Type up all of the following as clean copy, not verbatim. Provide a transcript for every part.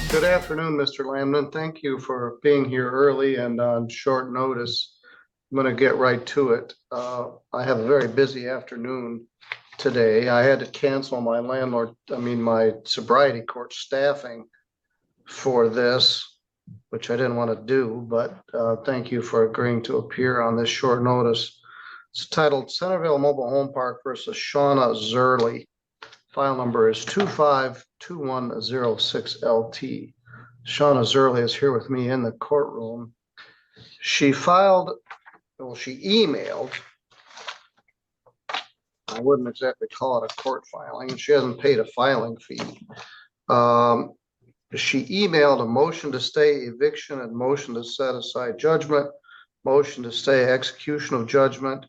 Good afternoon, Mr. Lamnon. Thank you for being here early and on short notice. I'm going to get right to it. I have a very busy afternoon today. I had to cancel my sobriety court staffing for this, which I didn't want to do, but thank you for agreeing to appear on this short notice. It's titled Centerville Mobile Home Park versus Shauna Zerly. File number is 252106LT. Shauna Zerly is here with me in the courtroom. She emailed, I wouldn't exactly call it a court filing, and she hasn't paid a filing fee. She emailed a motion to stay eviction and motion to set aside judgment, motion to stay execution of judgment,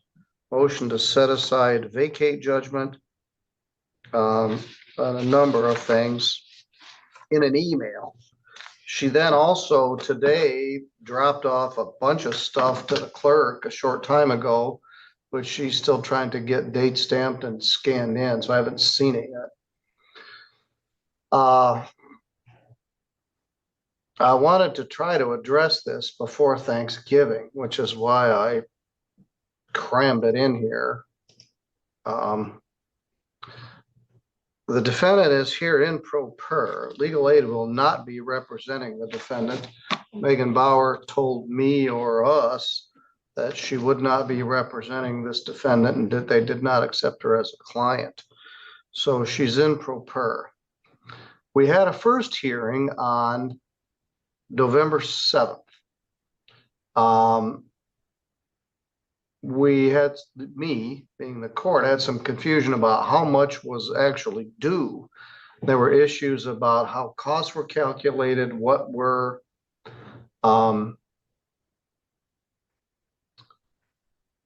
motion to set aside vacate judgment, on a number of things in an email. She then also today dropped off a bunch of stuff to the clerk a short time ago, which she's still trying to get date stamped and scanned in, so I haven't seen it yet. I wanted to try to address this before Thanksgiving, which is why I crammed it in here. The defendant is here in pro per. Legal aid will not be representing the defendant. Megan Bauer told me or us that she would not be representing this defendant and that they did not accept her as a client. So she's in pro per. We had a first hearing on November 7th. We had, me being the court, had some confusion about how much was actually due. There were issues about how costs were calculated, what were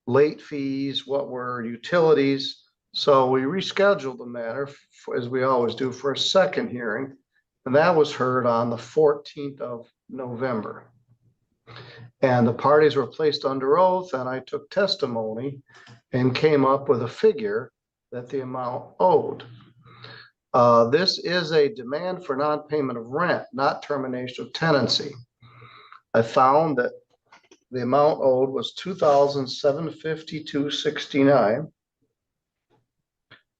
late fees, what were utilities. So we rescheduled the matter, as we always do, for a second hearing, and that was heard on the 14th of November. And the parties were placed under oath, and I took testimony and came up with a figure that the amount owed. This is a demand for non-payment of rent, not termination of tenancy. I found that the amount owed was $2,752.69,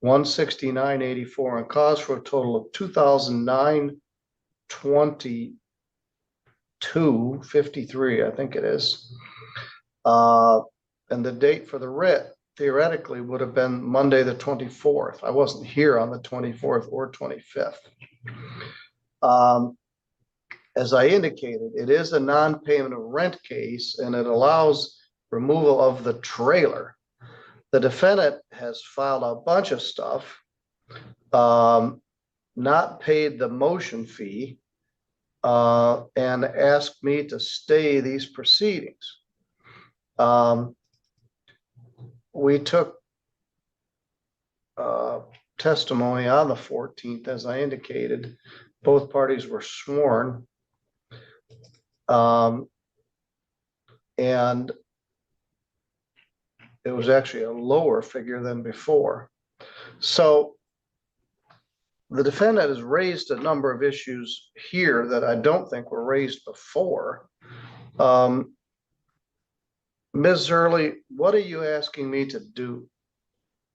$169.84, and cost for a total of $2,920. 253, I think it is. And the date for the writ theoretically would have been Monday the 24th. I wasn't here on the 24th or 25th. As I indicated, it is a non-payment of rent case, and it allows removal of the trailer. The defendant has filed a bunch of stuff, not paid the motion fee, and asked me to stay these proceedings. We took testimony on the 14th, as I indicated. Both parties were sworn. And it was actually a lower figure than before. So the defendant has raised a number of issues here that I don't think were raised before. Ms. Zerly, what are you asking me to do?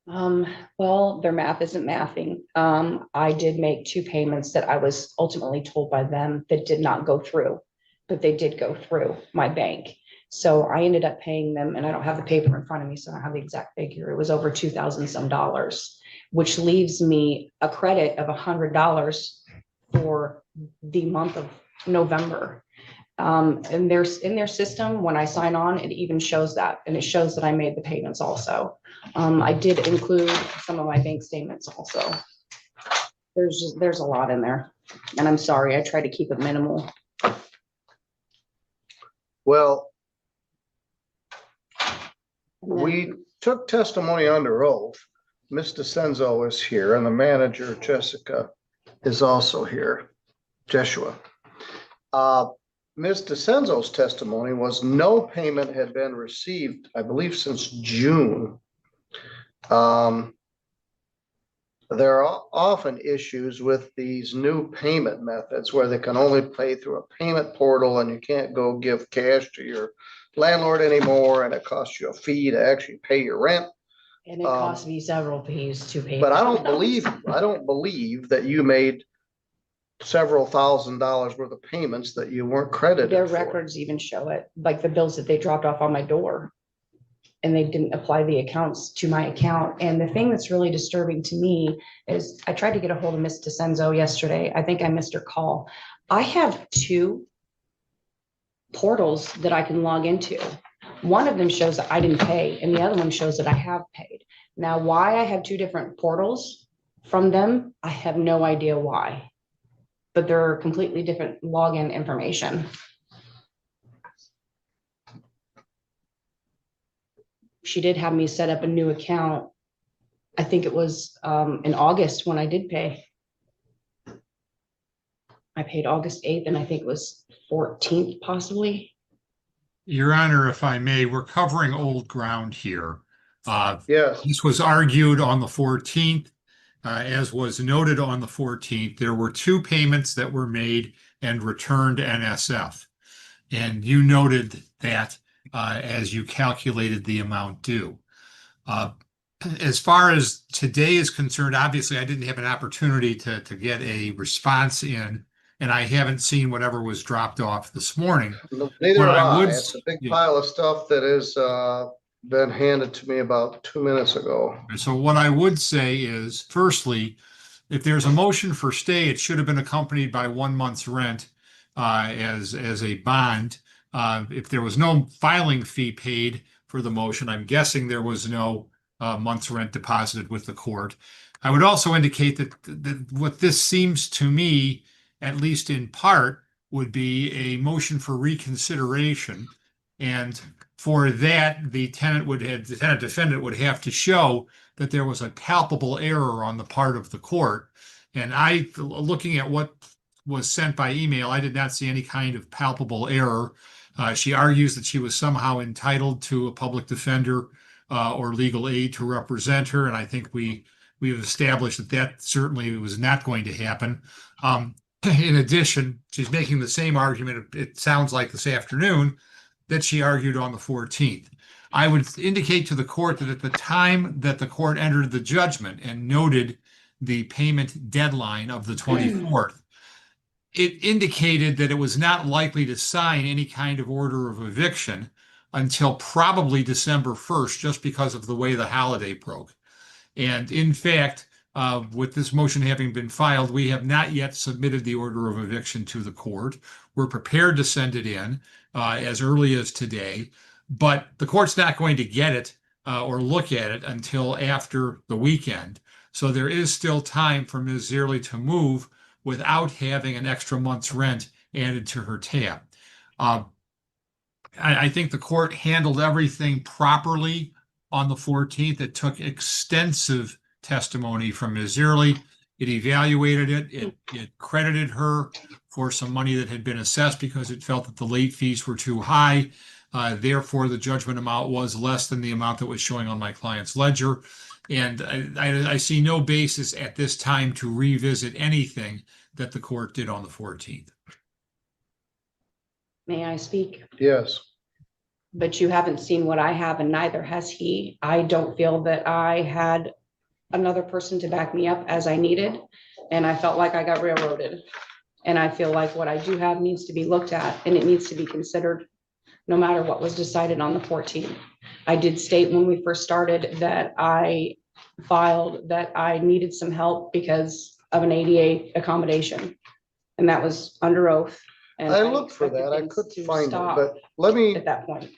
Well, their math isn't mathing. I did make two payments that I was ultimately told by them that did not go through, but they did go through my bank. So I ended up paying them, and I don't have the paper in front of me, so I don't have the exact figure. It was over $2,000 some, which leaves me a credit of $100 for the month of November. And there's in their system, when I sign on, it even shows that, and it shows that I made the payments also. I did include some of my bank statements also. There's a lot in there, and I'm sorry, I try to keep it minimal. Well, we took testimony under oath. Ms. DeCenzo is here, and the manager, Jessica, is also here, Jeshua. Ms. DeCenzo's testimony was no payment had been received, I believe, since June. there are often issues with these new payment methods where they can only pay through a payment portal and you can't go give cash to your landlord anymore, and it costs you a fee to actually pay your rent. And it cost me several fees to pay. But I for those. don't believe that you made several $1,000s worth of payments that you weren't credited Their for. records even show it, like the bills that they dropped off on my door. And they didn't apply the accounts to my account. And the thing that's really disturbing to me is I tried to get a hold of Miss DeCenzo yesterday. I think I missed her call. I have two portals that I can log into. One of them shows that I didn't pay and the other one shows that I have paid. Now, why I have two different portals from them, I have no idea why. But they're completely different login information. She did have me set up a new account. I think it was in August when I did pay. I paid August 8th and I think it was 14th possibly. Your Honor, if I may, we're covering old ground here. Yes, This was argued on the 14th. As was noted on the 14th, there were two payments that were made and returned NSF. And you noted that as you calculated the amount due. As far as today is concerned, obviously I didn't have an opportunity to get a response in, and I haven't seen whatever was dropped off this morning. neither What have I I. would- It's a big yeah. pile of stuff that has been handed to me about 2 minutes ago. So what I would say is, firstly, if there's a motion for stay, it should have been accompanied by 1 month's rent as a bond. If there was no filing fee paid for the motion, I'm guessing there was no month's rent deposited with the court. I would also indicate that what this seems to me, at least in part, would be a motion for reconsideration. And for that, the tenant defendant would have to show that there was a palpable error on the part of the court. And looking at what was sent by email, I did not see any kind of palpable error. She argues that she was somehow entitled to a public defender or legal aid to represent her. And I think we've established that certainly was not going to happen. In addition, she's making the same argument, it sounds like this afternoon, that she argued on the 14th. I would indicate to the court that at the time that the court entered the judgment and noted the payment deadline of the 24th, it indicated that it was not likely to sign any kind of order of eviction until probably December 1st, just because of the way the holiday broke. And in fact, with this motion having been filed, we have not yet submitted the order of eviction to the court. We're prepared to send it in as early as today, but the court's not going to get it or look at it until after the weekend. So there is still time for Ms. Zierle to move without having an extra month's rent added to her tab. I think the court handled everything properly on the 14th. It took extensive testimony from Ms. Zierle. It evaluated it. It credited her for some money that had been assessed because it felt that the late fees were too high. Therefore, the judgment amount was less than the amount that was showing on my client's ledger. And I see no basis at this time to revisit anything that the court did on the 14th. May I speak? Yes. But you haven't seen what I have and neither has he. I don't feel that I had another person to back me up as I needed. And I felt like I got railroaded. And I feel like what I do have needs to be looked at and it needs to be considered no matter what was decided on the 14th. I did state when we first started that I filed that I needed some help because of an ADA accommodation. And that was under oath. And I looked for expected that. I things couldn't to find it, stop but let me, at that point.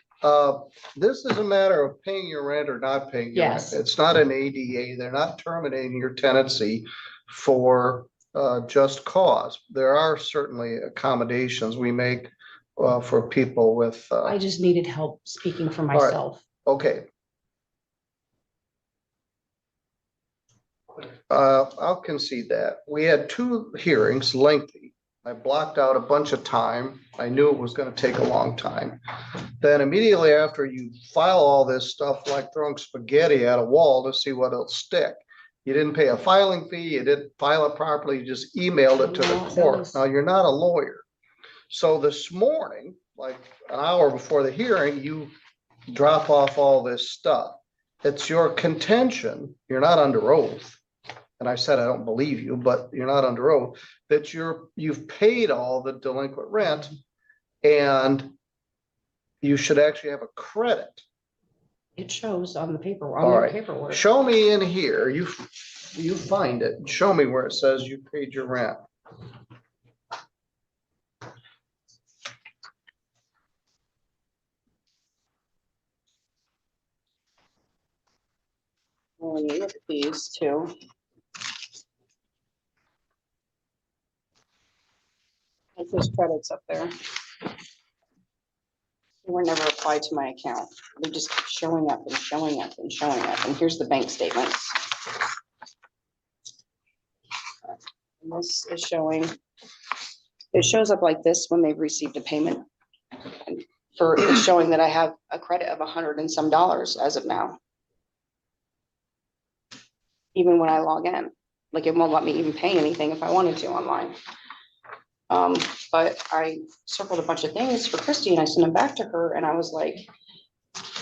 this is a matter of paying your rent or not paying your rent. Yes. It's not an ADA. They're not terminating your tenancy for just cause. There are certainly accommodations we make for people with. I just needed help speaking for right. myself. Okay. I'll concede that. We had 2 hearings, lengthy. I blocked out a bunch of time. I knew it was going to take a long time. Then immediately after you file all this stuff like throwing spaghetti at a wall to see what it'll stick. You didn't pay a filing fee, you didn't file it properly, you just emailed it to No, the that court. was- Now, you're not a lawyer. So this morning, like an hour before the hearing, you drop off all this stuff. It's your contention, you're not under oath. And I said, I don't believe you, but you're not under oath, that you've paid all the delinquent rent and you should actually have a credit. It shows on the paper, All on their right. paperwork. Show me in here, you find it, show me where it says you paid your rent. When you look at these two. Like those credits up there. They were never applied to my account. They just keep showing up and showing up and showing up. And here's the bank statements. And this is showing, it shows up like this when they've received a payment. For it's showing that I have a credit of $100 and some as of now. Even when I log in, like it won't let me even pay anything if I wanted to online. But I circled a bunch of things for Christy and I sent them back to her and I was like,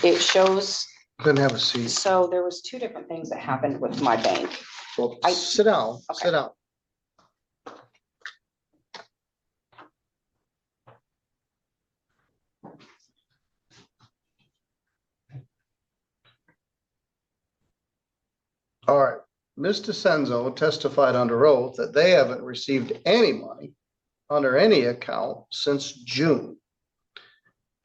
it shows. Couldn't have a seat. So there was two different things that happened with my bank. Well, sit down, Okay. sit down. All right, Ms. DeCenzo testified under oath that they haven't received any money under any account since June.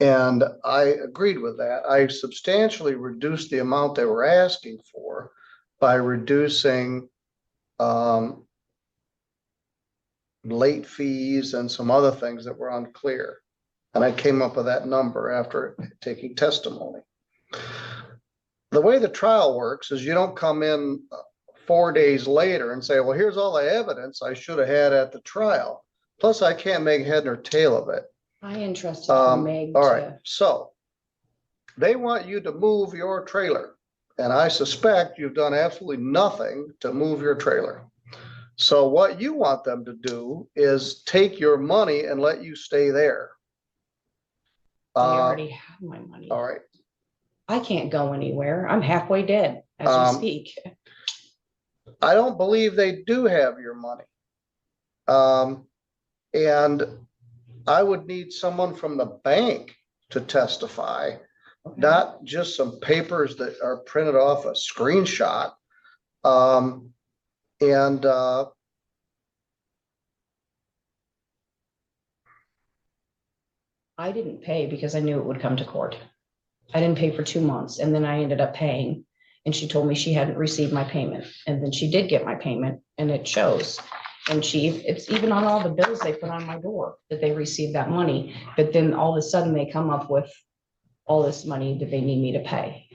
And I agreed with that. I substantially reduced the amount they were asking for by reducing late fees and some other things that were unclear. And I came up with that number after taking testimony. The way the trial works is you don't come in 4 days later and say, well, here's all the evidence I should have had at the trial. Plus, I can't make head nor tail of it. I entrusted for Meg All right, to, so they want you to move your trailer. And I suspect you've done absolutely nothing to move your trailer. So what you want them to do is take your money and let you stay there. they already have my money. All right. I can't go anywhere. I'm halfway dead as we speak. I don't believe they do have your money. And I would need someone from the bank to testify, Okay. not just some papers that are printed off a screenshot. I didn't pay because I knew it would come to court. I didn't pay for 2 months and then I ended up paying and she told me she hadn't received my payment. And then she did get my payment and it shows. And it's even on all the bills they put on my door that they received that money. But then all of a sudden they come up with all this money that they need me to pay.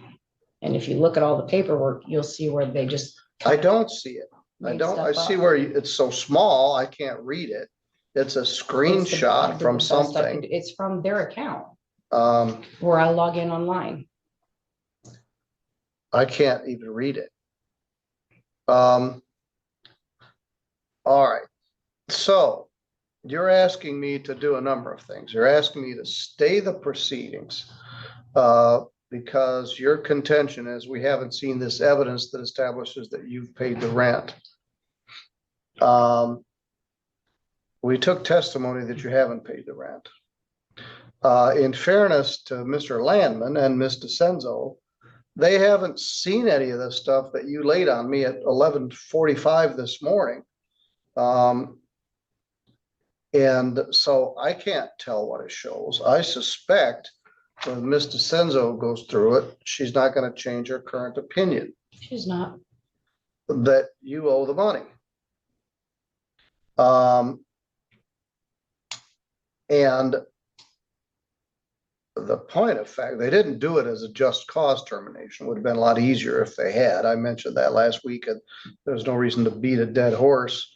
And if you look at all the paperwork, you'll see where they just. I don't see it. I made don't, I stuff see up. where it's so small, I can't read it. It's a It's the- I screenshot did from the best I could. something. It's from their account Um, where I log in online. I can't even read it. All right. So you're asking me to do a number of things. You're asking me to stay the proceedings because your contention is we haven't seen this evidence that establishes that you've paid the rent. We took testimony that you haven't paid the rent. In fairness to Mr. Landman and Ms. DeCenzo, they haven't seen any of the stuff that you laid on me at 11:45 this morning. And so I can't tell what it shows. I suspect when Ms. DeCenzo goes through it, she's not going to change her current opinion She's not. that you owe the money. And the point of fact, they didn't do it as a just cause termination. Would have been a lot easier if they had. I mentioned that last week, and there's no reason to beat a dead horse.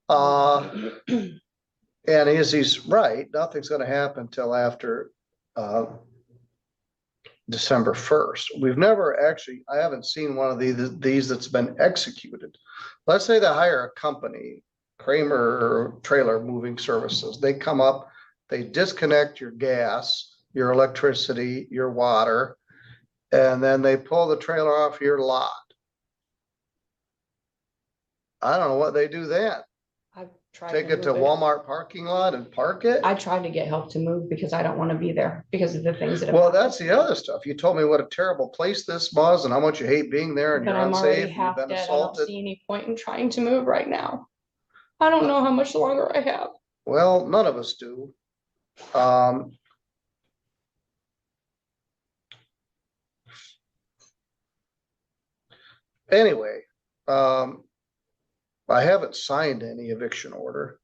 And he's right. Nothing's going to happen until after December 1st. We've never actually, I haven't seen one of these that's been executed. Let's say they hire a company, Kramer Trailer Moving Services. They come up, they disconnect your gas, your electricity, your water, and then they pull the trailer off your lot. I don't know what they do then. I've tried Take it to move Walmart parking lot and park it? I tried to get help to move because I don't want to be there because of the things that have Well, happened that's to the me. other stuff. You told me what a terrible place this was and how much you hate being there and But you're I'm already unsafe, and you've half been dead. I don't assaulted. see any point in trying to move right now. I don't know how much longer I have. Well, none of us do. Anyway, I haven't signed any eviction order.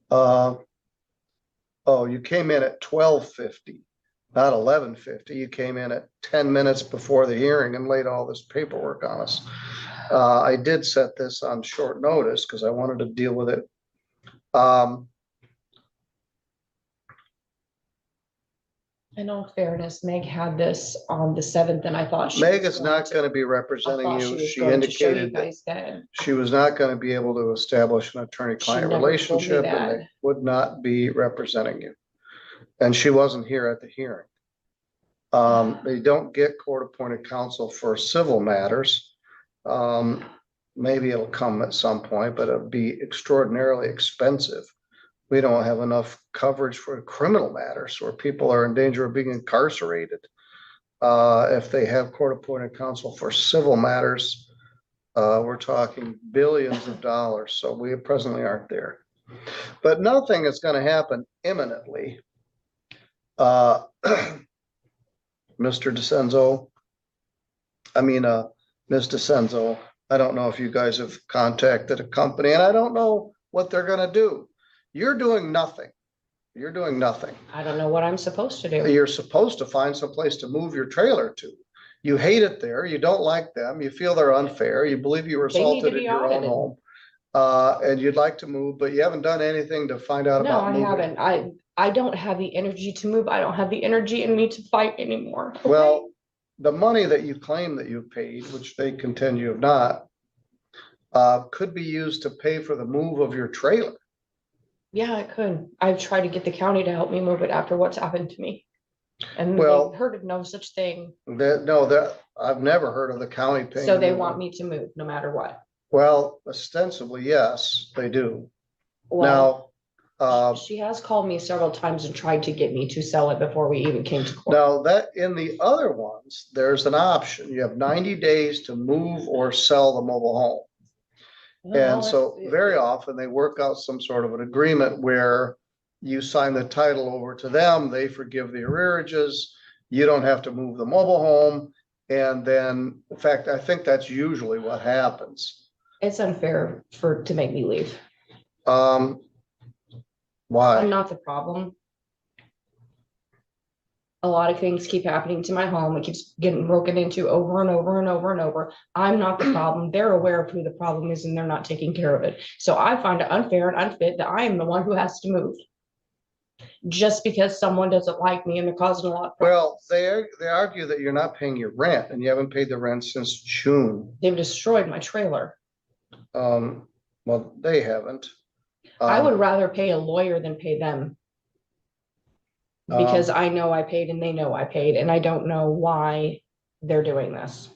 Oh, you came in at 12:50, not 11:50. You came in at 10 minutes before the hearing and laid all this paperwork on us. I did set this on short notice because I wanted to deal with it. In all fairness, Meg had this on the 7th and I thought she Meg was is not going to be I representing thought you. was She going to show you indicated that guys that. she was not going to be able to establish an attorney-client never told me relationship and that. they would not be representing you. And she wasn't here at the hearing. They don't get court-appointed counsel for civil matters. Maybe it'll come at some point, but it'll be extraordinarily expensive. We don't have enough coverage for criminal matters where people are in danger of being incarcerated. If they have court-appointed counsel for civil matters, we're talking billions of dollars. So we presently aren't there. But nothing is going to happen imminently. Mr. DeCenzo, Ms. DeCenzo, I don't know if you guys have contacted a company and I don't know what they're going to do. You're doing nothing. You're doing nothing. I don't know what I'm supposed to do. You're supposed to find some place to move your trailer to. You hate it there. You don't like them. You feel they're unfair. You believe you were They need to assaulted in be your own audited. home. And you'd like to move, but you haven't done anything to find out No, about I moving. haven't. I don't have the energy to move. I don't have the energy in me to fight anymore. Okay? Well, the money that you claim that you've paid, which they contend you have not, could be used to pay for the move of your trailer. Yeah, I could. I've tried to get the county to help me move it after what's happened to me. And Well, they've heard of no such thing. I've never heard of the county paying. So they you. want me to move no matter what. Well, ostensibly, yes, they do. Well, Now, she has called me several times and tried to get me to sell it before we even came to court. now that in the other ones, there's an option. You have 90 days to move or sell the mobile home. Well, And so very often they work out some sort of an agreement where you sign the title over to them, they forgive the arrearages, you don't have to move the mobile home. And then, in fact, I think that's usually what happens. it's unfair to make me leave. Why? I'm not the problem. A lot of things keep happening to my home. It keeps getting broken into over and over and over and over. I'm not the problem. They're aware of who the problem is and they're not taking care of it. So I find it unfair and unfit that I am the one who has to move. Just because someone doesn't like me and they're causing a lot of Well, problems. they argue that you're not paying your rent and you haven't paid the rent since June. They've destroyed my trailer. Well, they haven't. I would rather pay a lawyer than pay them. Because I know I paid and they know I paid, and I don't know why they're doing this.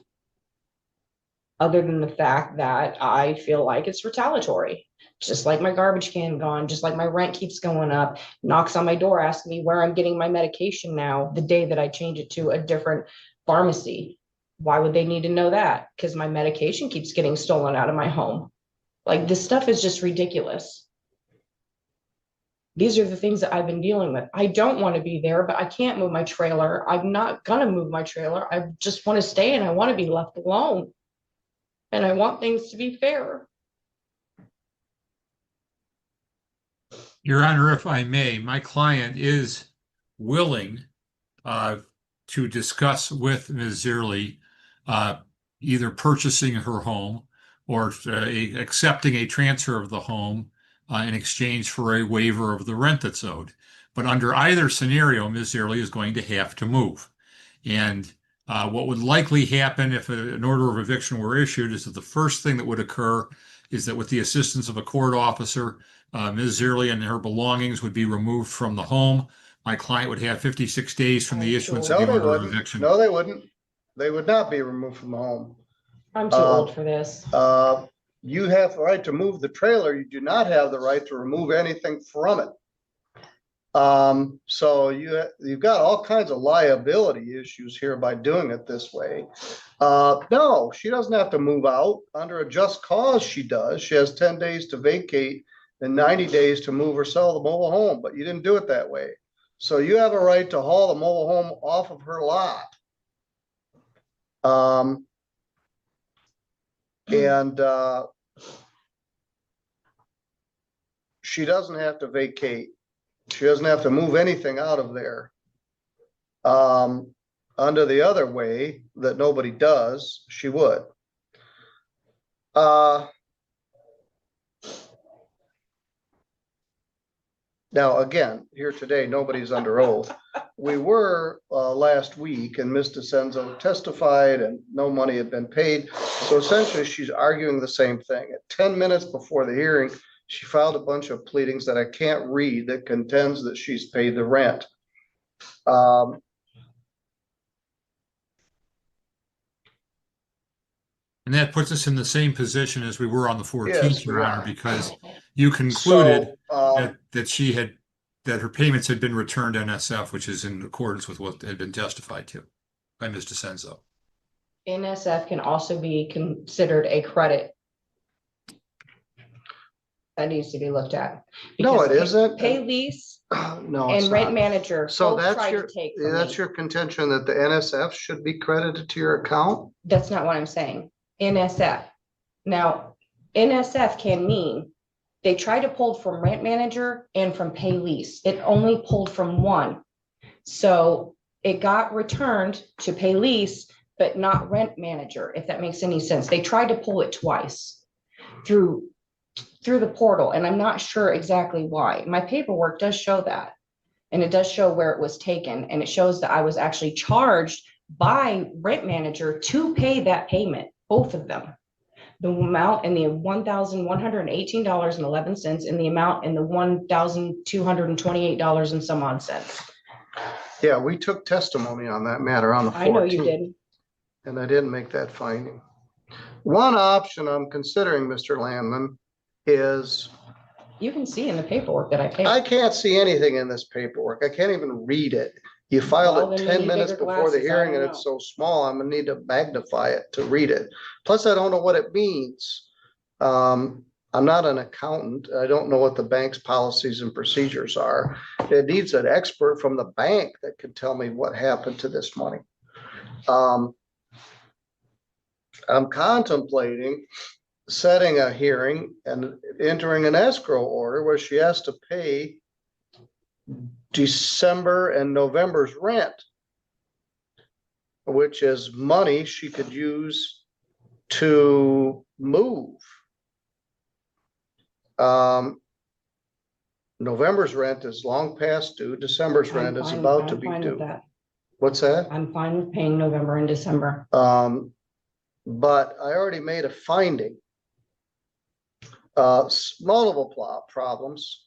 Other than the fact that I feel like it's retaliatory, just like my garbage can gone, just like my rent keeps going up, knocks on my door, asking me where I'm getting my medication now, the day that I change it to a different pharmacy. Why would they need to know that? Because my medication keeps getting stolen out of my home. Like, this stuff is just ridiculous. These are the things that I've been dealing with. I don't want to be there, but I can't move my trailer. I'm not gonna move my trailer. I just want to stay and I want to be left alone. And I want things to be fair. Your Honor, if I may, my client is willing to discuss with Ms. Zierle either purchasing her home or accepting a transfer of the home in exchange for a waiver of the rent that's owed. But under either scenario, Ms. Zierle is going to have to move. And what would likely happen if an order of eviction were issued is that the first thing that would occur is that with the assistance of a court officer, Ms. Zierli and her belongings would be removed from the home. My client would have 56 days from the Oh, issuance sure. of No, the they order of wouldn't. eviction. No, they wouldn't. They would not be removed from the home. I'm too old for this. You have the right to move the trailer. You do not have the right to remove anything from it. So you've got all kinds of liability issues here by doing it this way. No, she doesn't have to move out. Under a just cause, she does. She has 10 days to vacate and 90 days to move or sell the mobile home, but you didn't do it that way. So you have a right to haul the mobile home off of her lot. And she doesn't have to vacate. She doesn't have to move anything out of there. Under the other way that nobody does, she would. Now, again, here today, nobody's under oath. We were last week, and Ms. DeCenzo testified and no money had been paid. So essentially, she's arguing the same thing. At 10 minutes before the hearing, she filed a bunch of pleadings that I can't read that contends that she's paid the rent. And that puts us in the same position as we were on the 14th, Yes, Your we Honor, are. because you concluded So, that her payments had been returned to NSF, which is in accordance with what had been testified to by Ms. DeCenzo. NSF can also be considered a credit. That needs to be looked at. No, it Because isn't. Pay lease no, it's and rent not. manager So both tried to take from that's me. your contention that the NSF should be credited to your account? That's not what I'm saying. NSF. Now, NSF can mean they tried to pull from rent manager and from pay lease. It only pulled from one. So it got returned to pay lease, but not rent manager, if that makes any sense. They tried to pull it twice through the portal, and I'm not sure exactly why. My paperwork does show that. And it does show where it was taken, and it shows that I was actually charged by rent manager to pay that payment, both of them. The amount in the $1,118.11 and the amount in the $1,228 and some odd cents. Yeah, we took testimony on that matter on the 14th. I know you did. And I didn't make that finding. One option I'm considering, Mr. Landman, is You can see in the paperwork that I paid. I can't see anything in this paperwork. I can't even read it. You filed Well, it then 10 you need minutes bigger before the glasses. I hearing don't and it's so small, I'm gonna need to magnify it to read it. Plus, I don't know what it means. I'm not an accountant. I don't know what the bank's policies and procedures are. It needs an expert from the bank that can tell me what happened to this money. I'm contemplating setting a hearing and entering an escrow order where she has to pay December and November's rent, which is money she could use to move. November's rent is long past due. December's rent is about to be due. What's that? I'm fine with paying November and December. But I already made a finding. Multiple problems.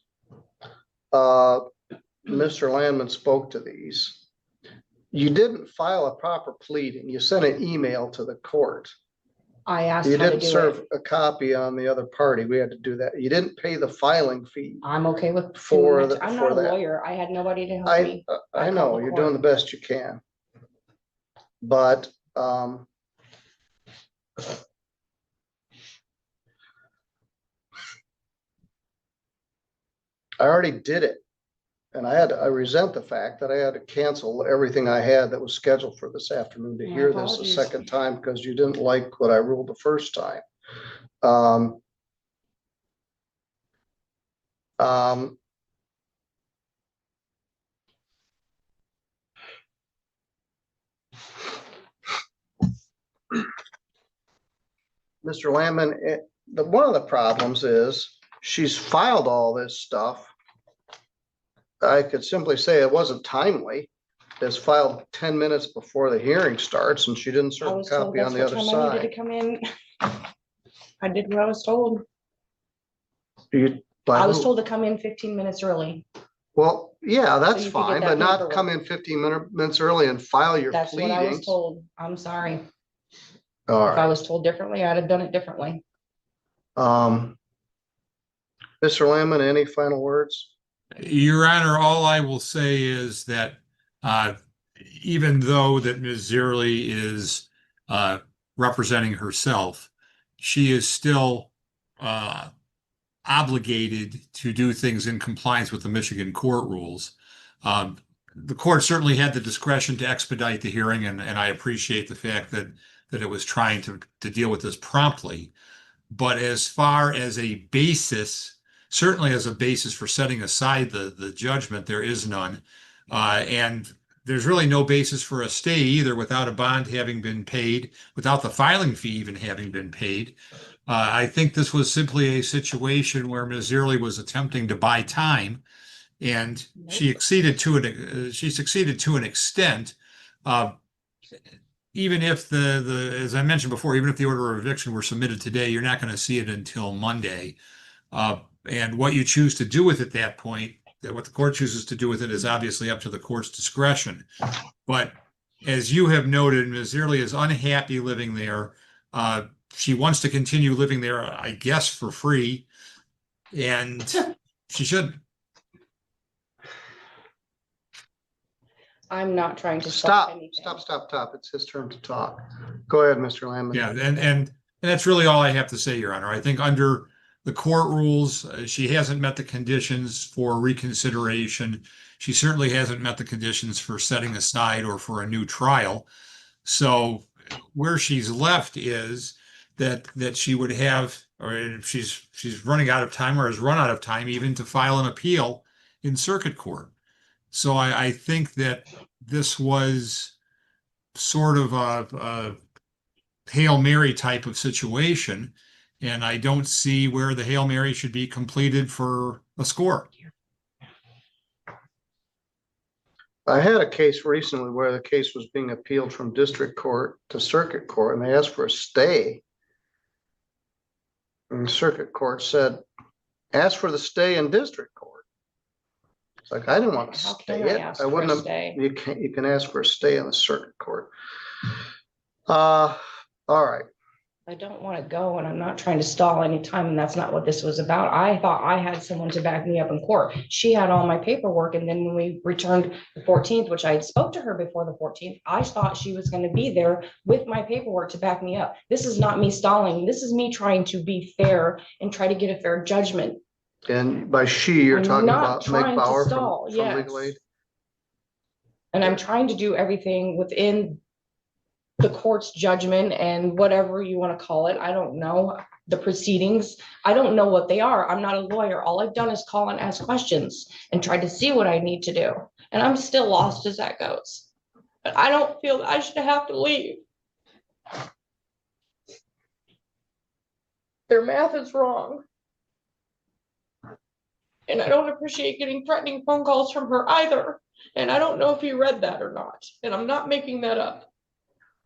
Mr. Landman spoke to these. You didn't file a proper pleading. You sent an email to the court. I asked You how to didn't do serve it. a copy on the other party. We had to do that. You didn't pay the filing fee. I'm okay with For doing the- that. I'm for not a that. lawyer. I had nobody to help I me. I I know called the you're doing the court. best you can. But I already did it. And I resent the fact that I had to cancel everything I had that was scheduled for this afternoon to My hear this a apologies. second time because you didn't like what I ruled the first time. Mr. Landman, one of the problems is she's filed all this stuff. I could simply say it wasn't timely. is filed 10 minutes before the hearing starts, and she didn't I serve a was told copy on that's the what other time I needed side. to come in. I did what I was told. By I was who? told to come in 15 minutes early. Well, yeah, that's you could get fine, that but not paperwork. come in 15 minutes early and file your That's what I was pleadings. told. I'm sorry. All If I right. was told differently, I'd have done it differently. Mr. Lamon, any final words? Your Honor, all I will say is that uh, even though that Ms. Zierle is representing herself, she is still uh, obligated to do things in compliance with the Michigan court rules. Um, the court certainly had the discretion to expedite the hearing, and I appreciate the fact that it was trying to deal with this promptly. But as far as a basis, certainly as a basis for setting aside the judgment, there is none. And there's really no basis for a stay either without a bond having been paid, without the filing fee even having been paid. I think this was simply a situation where Ms. Zierle was attempting to buy time, and she succeeded to an extent. Uh, Even if as I mentioned before, even if the order of eviction were submitted today, you're not going to see it until Monday. And what you choose to do with it at that point, what the court chooses to do with it is obviously up to the court's discretion. But as you have noted, Ms. Zierle is unhappy living there. She wants to continue living there, I guess, for free, and she should. I'm not trying to stop anything. Stop. It's his turn to talk. Go ahead, Mr. Lamon. Yeah, and that's really all I have to say, Your Honor. I think under the court rules, she hasn't met the conditions for reconsideration. She certainly hasn't met the conditions for setting aside or for a new trial. So where she's left is that she would have, or if she's running out of time or has run out of time even to file an appeal in circuit court. So I think that this was sort of a Hail Mary type of situation, and I don't see where the Hail Mary should be completed for a score. I had a case recently where the case was being appealed from district court to circuit court, and they asked for a stay. And the circuit court said, ask for the stay in district court. It's like, I didn't want to How stay can I it. ask I for a wouldn't have, stay? you can ask for a stay in the circuit court. All right. I don't want to go, and I'm not trying to stall any time, and that's not what this was about. I thought I had someone to back me up in court. She had all my paperwork, and then when we returned the 14th, which I had spoke to her before the 14th, I thought she was going to be there with my paperwork to back me up. This is not me stalling. This is me trying to be fair and try to get a fair judgment. And by she, you're I'm talking not about Meg trying to Bauer stall, from yes. Legal Aid. And I'm trying to do everything within the court's judgment and whatever you want to call it. I don't know the proceedings. I don't know what they are. I'm not a lawyer. All I've done is call and ask questions and try to see what I need to do. And I'm still lost as that goes. But I don't feel that I should have to leave. Their math is wrong. And I don't appreciate getting threatening phone calls from her either. And I don't know if you read that or not. And I'm not making that up.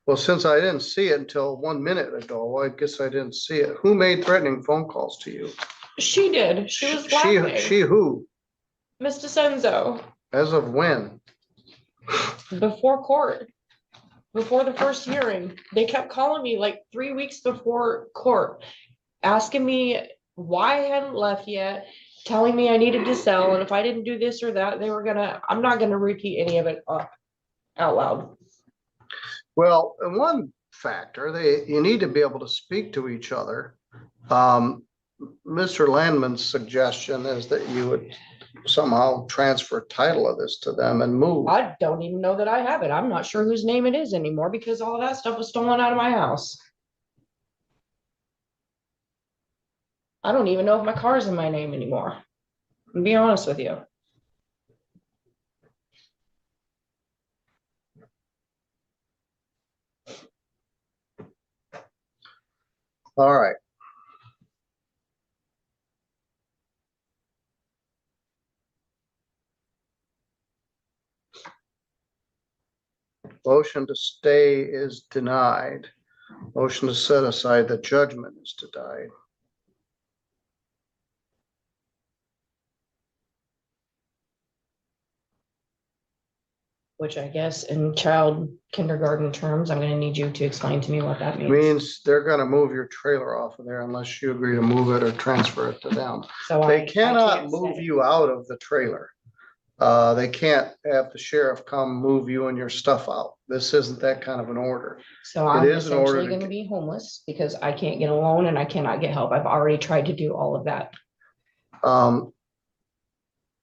Well, since I didn't see it until 1 minute ago, I guess I didn't see it. Who made threatening phone calls to you? She did. She was laughing. She who? Ms. DeCenzo. As of when? Before court. Before the first hearing. They kept calling me like 3 weeks before court, asking me why I hadn't left yet, telling me I needed to sell, and if I didn't do this or that, they were I'm not gonna repeat any of it out loud. Well, one factor, you need to be able to speak to each other. Mr. Landman's suggestion is that you would somehow transfer title of this to them and move. I don't even know that I have it. I'm not sure whose name it is anymore because all that stuff was stolen out of my house. I don't even know if my car is in my name anymore. To be honest with you. All right. Motion to stay is denied. Motion to set aside the judgment is denied. Which I guess in child kindergarten terms, I'm gonna need you to explain to me what that means. Means they're gonna move your trailer off of there unless you agree to move it or transfer it to them. So They I cannot can't move say. you out of the trailer. They can't have the sheriff come move you and your stuff out. This isn't that kind of an order. So I'm is an order essentially to gonna be homeless because I can't get a loan and I cannot get help. I've already tried to do all of that. Um,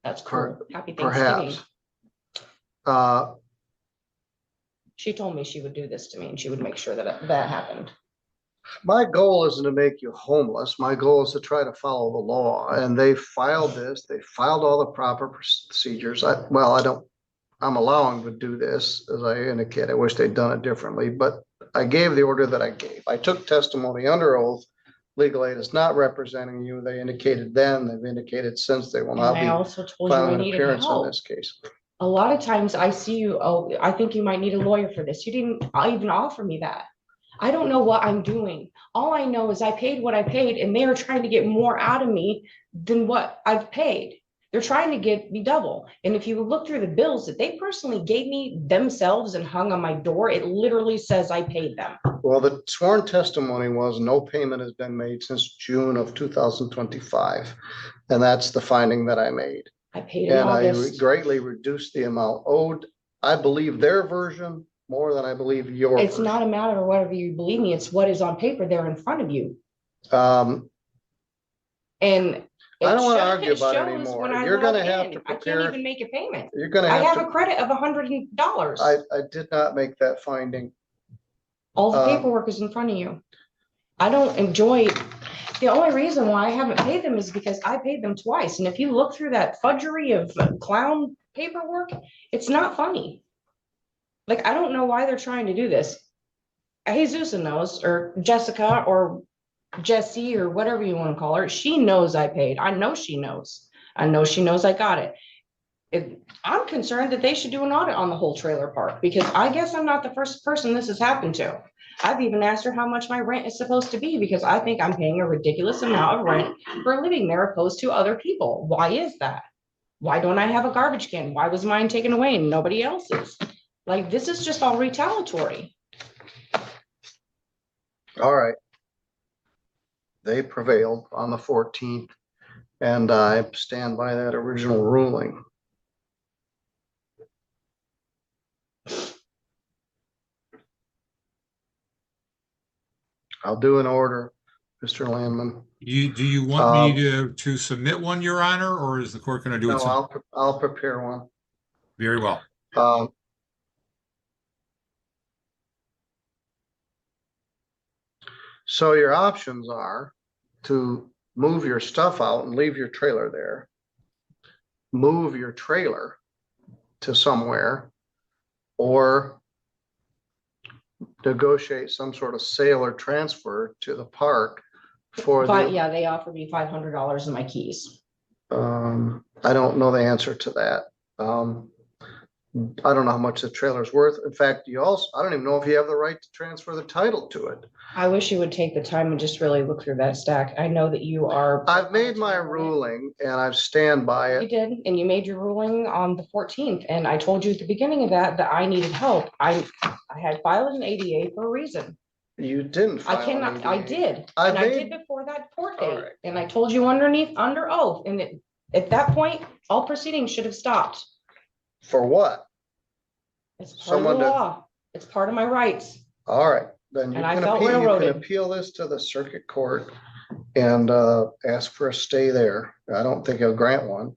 That's cool. Happy Thanksgiving. perhaps. Uh, She told me she would do this to me and she would make sure that that happened. my goal isn't to make you homeless. My goal is to try to follow the law. And they filed this, they filed all the proper procedures. I'm allowing to do this, as I indicated. I wish they'd done it differently, but I gave the order that I gave. I took testimony under oath. Legal aid is not representing you. They indicated then, they've indicated since they will And not I be also told you I filing an needed appearance on help. this case. A lot of times I see you, oh, I think you might need a lawyer for this. You didn't even offer me that. I don't know what I'm doing. All I know is I paid what I paid and they are trying to get more out of me than what I've paid. They're trying to get me double. And if you look through the bills that they personally gave me themselves and hung on my door, it literally says I paid them. Well, the sworn testimony was no payment has been made since June of 2025. And that's the finding that I made. I paid in And I August. greatly reduced the amount owed. I believe their version more than I believe yours. It's not a matter of whether you believe me, it's what is on paper there in front of you. I And don't want to it argue about it shows anymore. when I You're gonna log have in. to I can't prepare, even make a payment. you're gonna I have have a to, credit of $100. I did not make that finding. All the um, paperwork is in front of you. I don't enjoy, the only reason why I haven't paid them is because I paid them twice. And if you look through that fudgery of clown paperwork, it's not funny. Like, I don't know why they're trying to do this. Jesus knows, or Jessica, or Jessie, or whatever you want to call her. She knows I paid. I know she knows. I know she knows I got it. I'm concerned that they should do an audit on the whole trailer park because I guess I'm not the first person this has happened to. I've even asked her how much my rent is supposed to be because I think I'm paying a ridiculous amount of rent for living there opposed to other people. Why is that? Why don't I have a garbage can? Why was mine taken away and nobody else's? Like, this is just all retaliatory. All right. They prevailed on the 14th, and I stand by that original ruling. I'll do an order, Mr. Landman. Do you want me to submit one, Your Honor, or is the court gonna do it? No, I'll prepare one. Very well. So your options are to move your stuff out and leave your trailer there. Move your trailer to somewhere, or negotiate some sort of sale or transfer to the park for But the, yeah, they offered me $500 in my keys. I don't know the answer to that. I don't know how much the trailer's worth. In fact, I don't even know if you have the right to transfer the title to it. I wish you would take the time and just really look through that stack. I know that you are. I've made my ruling and I stand by You it. did, and you made your ruling on the 14th, and I told you at the beginning of that I needed help. I had filed an ADA for a reason. You didn't I file an cannot, I ADA. did, I and I did made- before that court All date, right. and I told you under oath, and at that point, all proceedings should have stopped. For what? It's part of Someone the to- law. It's part of my rights. All right, then you And I can felt appeal, you can railroaded. appeal this to the circuit court and ask for a stay there. I don't think he'll grant one.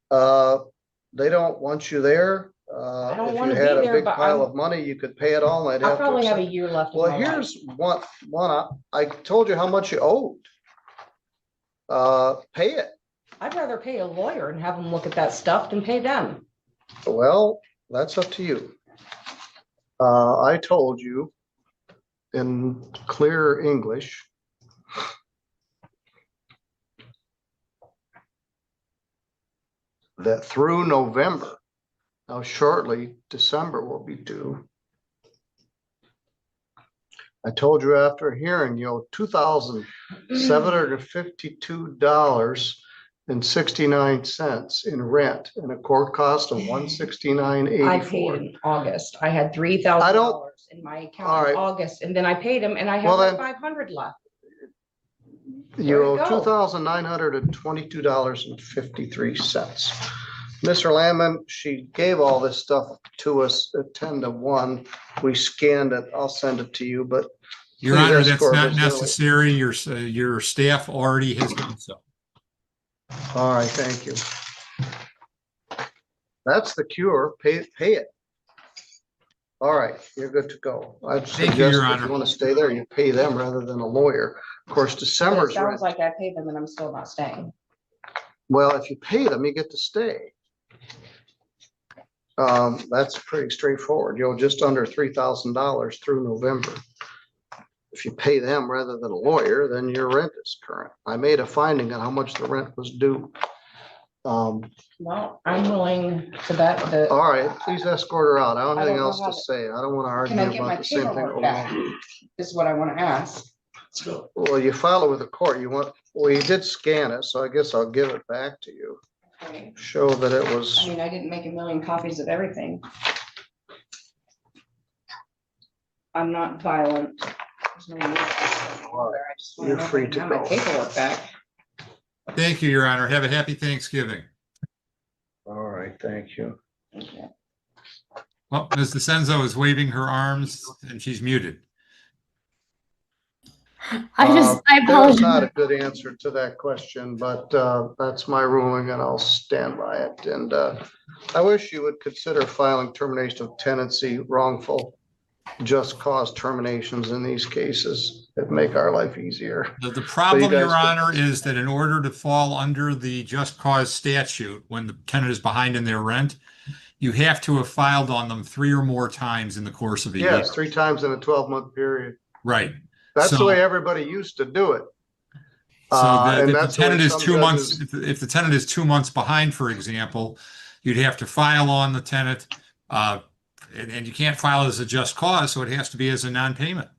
They don't want you there. don't If you wanna be had a there, big but pile I'm- of money, you could pay it all. And I'd I have to probably have a accept. year left of Well, my life. here's one, I told you how much you owed. Pay it. I'd rather pay a lawyer and have them look at that stuff than pay them. Well, that's up to you. I told you in clear English that through November, now shortly December will be due, I told you after a hearing, you owe $2,752.69 in rent and a court cost of I paid $169.84. in August. I had I $3,000 don't- in my All account right. in August, and then I paid him, and I have Well, like then- 500 left. You owe Where'd it go? $2,922.53. Mr. Lamon, she gave all this stuff to us at 10 to 1. We scanned it. I'll send it to you, but Your please Honor, that's escort not us early. necessary. Your staff already has done so. All right, thank you. That's the cure. Pay it. All right, you're good to go. I'd Thank you, suggest Your if Honor. you want to stay there, you pay them rather than a lawyer. Of course, But it December's rent. sounds like I paid them and I'm still not staying. Well, if you pay them, you get to stay. That's pretty straightforward. You'll just under $3,000 through November. If you pay them rather than a lawyer, then your rent is current. I made a finding on how much the rent was due. Well, I'm willing to bet that. All right, please escort her out. I don't have anything I don't know else how to to- say. I don't want to Can I argue get my about the same thing. paperwork over back? and over. Is what I want to ask. Well, you file it with the court. Well, you did scan it, so I guess I'll give it back to you. Okay. Show that it I was, mean, I didn't make a million copies of everything. I'm not violent. There's no need to go there. I just wanna You're know if I free can to have my go. paperwork back. Thank you, Your Honor. Have a happy Thanksgiving. all right, thank you. Okay. Well, Ms. DeCenzo is waving her arms and she's muted. I There's not a apologize. good answer to that question, but that's my ruling and I'll stand by it. And I wish you would consider filing termination of tenancy, wrongful, just cause terminations in these cases that make our life easier. The problem, guys Your can- Honor, is that in order to fall under the just cause statute, when the tenant is behind in their rent, you have to have filed on them 3 or more times in the course of a year. Yes, 3 times in a 12-month period. Right. That's the So- way everybody used to do it. So And if the that's the way tenant is some 2 months, judges- if the tenant is 2 months behind, for example, you'd have to file on the tenant, and you can't file as a just cause, so it has to be as a non-payment.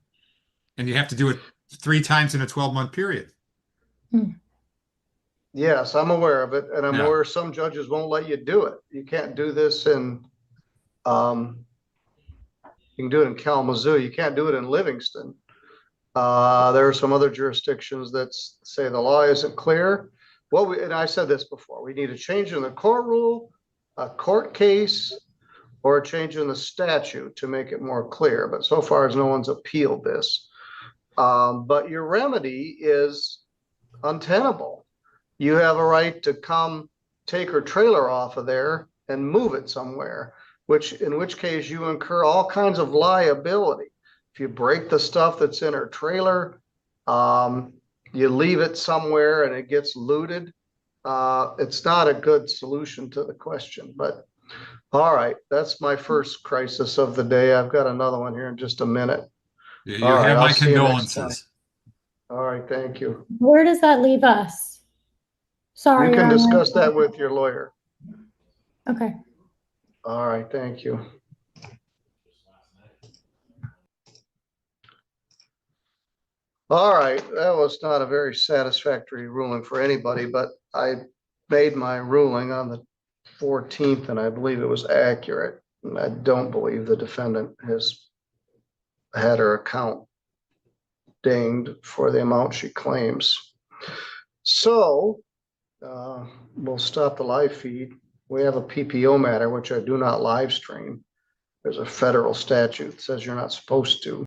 And you have to do it 3 times in a 12-month period. Yes, I'm aware of it, and I'm Yeah. aware some judges won't let you do it. You can't do this in, you can do it in Kalamazoo, you can't do it in Livingston. There are some other jurisdictions that say the law isn't clear. And I said this before, we need a change in the court rule, a court case, or a change in the statute to make it more clear, but so far as no one's appealed this. But your remedy is untenable. You have a right to come take her trailer off of there and move it somewhere, in which case you incur all kinds of liability. If you break the stuff that's in her trailer, you leave it somewhere and it gets looted. It's not a good solution to the question, but all right, that's my first crisis of the day. I've got another one here in just a minute. You All right, have I'll my see you next condolences. All right, thank you. Where does that leave us? Sorry. You can Your Honor. discuss that with your lawyer. Okay. All right, thank you. All right, that was not a very satisfactory ruling for anybody, but I made my ruling on the 14th and I believe it was accurate. And I don't believe the defendant has had her account dinged for the amount she claims. So we'll stop the live feed. We have a PPO matter, which I do not live stream. There's a federal statute that says you're not supposed to.